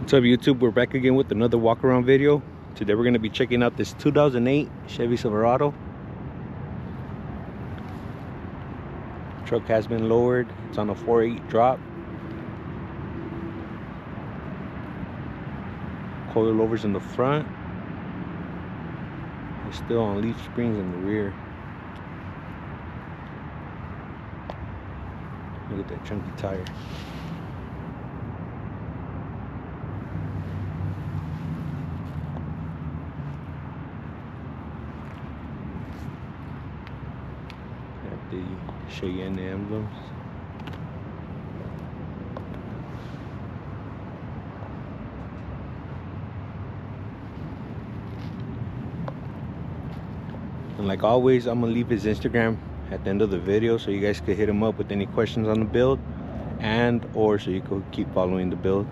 What's up, YouTube? We're back again with another walk around video. Today we're going to be checking out this 2008 Chevy Silverado. Truck has been lowered. It's on a 4.8 drop. Coilovers in the front. It's still on leaf springs in the rear. Look at that chunky tire. The Cheyenne emblems. And like always, I'm gonna leave his Instagram at the end of the video so you guys could hit him up with any questions on the build, and or so you could keep following the build.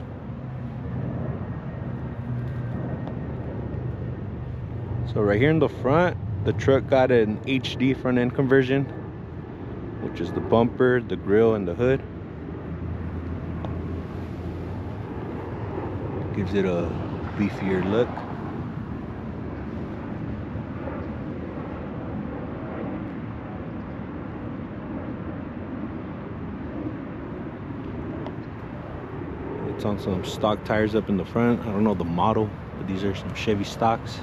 So right here in the front, the truck got an HD front end conversion, which is the bumper, the grille, and the hood. Gives it a beefier look. It's on some stock tires up in the front. I don't know the model, but these are some Chevy stocks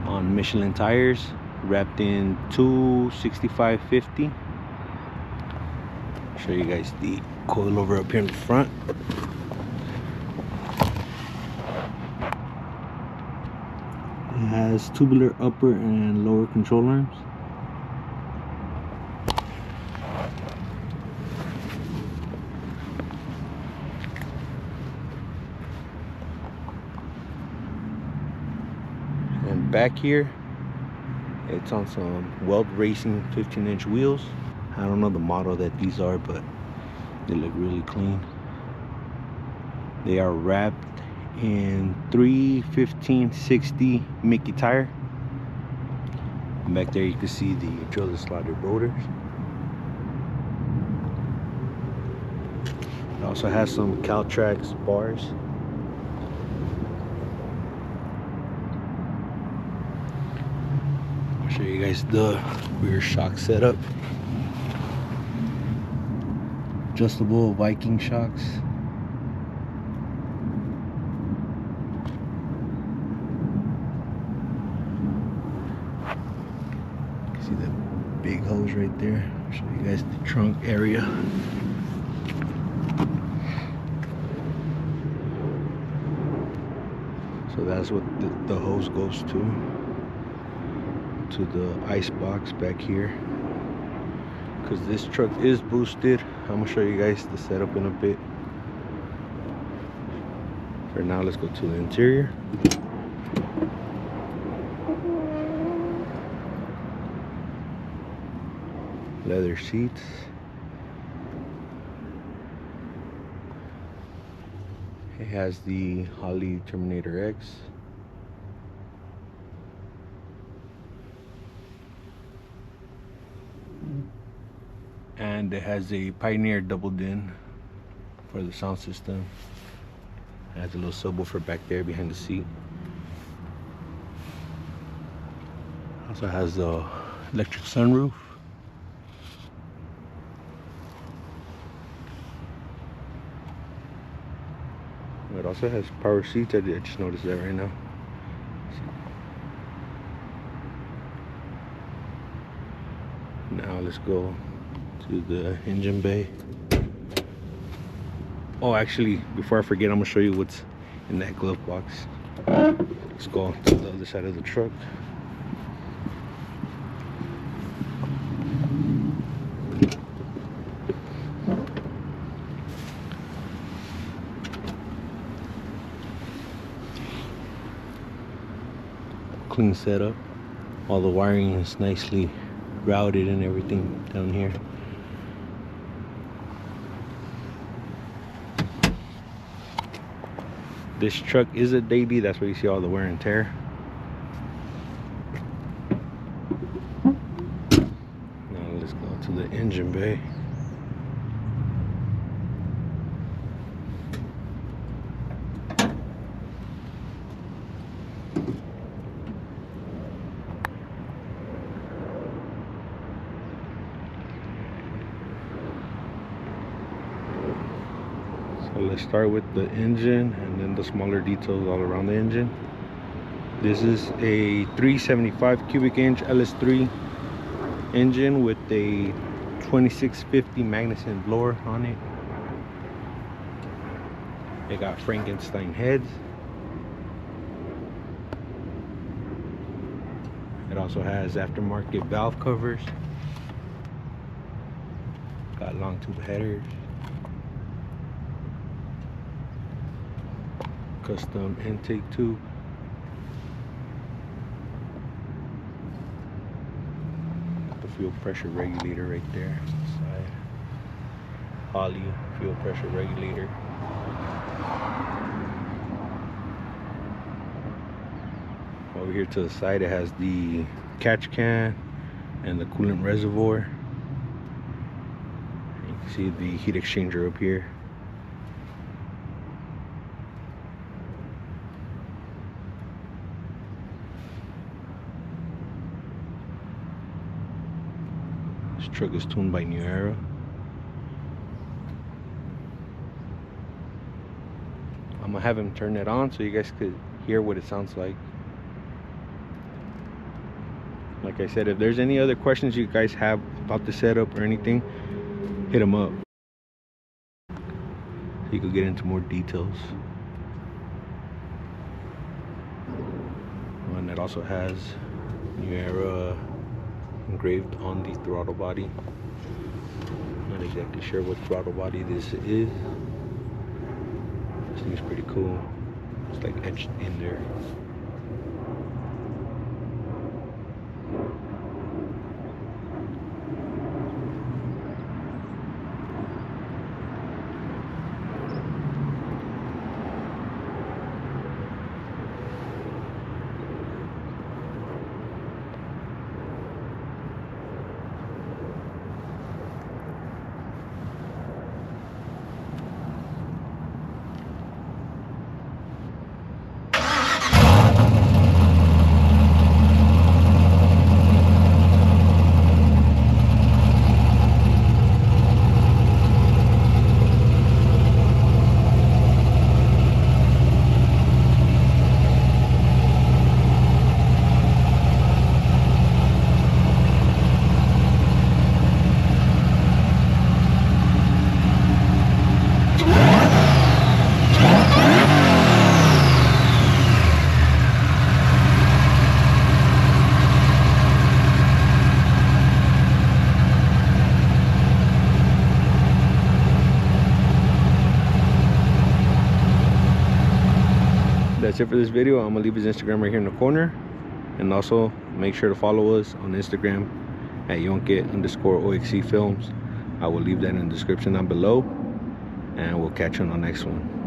on Michelin tires, wrapped in 265/50. Show you guys the coilover up here in the front. It has tubular upper and lower control arms. And back here, it's on some Weld Racing 15-inch wheels. I don't know the model that these are, but they look really clean. They are wrapped in 3/15/60 Mickey tire. And back there you can see the trailer slotted rotors. It also has some Caltrax bars. I'll show you guys the rear shock setup. Adjustable Viking shocks. You can see the big hose right there. I'll show you guys the trunk area. So that's what the hose goes to the ice box back here. Because this truck is boosted. I'm gonna show you guys the setup in a bit. For now, let's go to the interior. Leather seats. It has the Holley Terminator X. And it has a Pioneer double din for the sound system. It has a little subwoofer back there behind the seat. Also has the electric sunroof. It also has power seats. I just noticed that right now. Now let's go to the engine bay. Oh, actually, before I forget, I'm gonna show you what's in that glove box. Let's go to the other side of the truck. Clean setup. All the wiring is nicely routed and everything down here. This truck is a daily, that's where you see all the wear and tear. Now let's go to the engine bay. let's start with the engine and then the smaller details all around the engine. This is a 375 cubic inch LS3 engine with a 2650 Magnuson blower on it. It got Frankenstein heads. It also has aftermarket valve covers. Got long tube headers. Custom intake tube. The fuel pressure regulator right there. Side. Holley fuel pressure regulator. Over here to the side, it has the catch can and the coolant reservoir. You can see the heat exchanger up here. This truck is tuned by New Era. I'm gonna have him turn it on so you guys could hear what it sounds like. Like I said, if there's any other questions you guys have about the setup or anything, hit them up. You could get into more details. And it also has New Era engraved on the throttle body. Not exactly sure what throttle body this is. This thing's pretty cool. It's like etched in there. That's it for this video. I'm gonna leave his Instagram right here in the corner, and also make sure to follow us on Instagram at YONKES_OXC films. I will leave that in the description down below, and we'll catch you on the next one.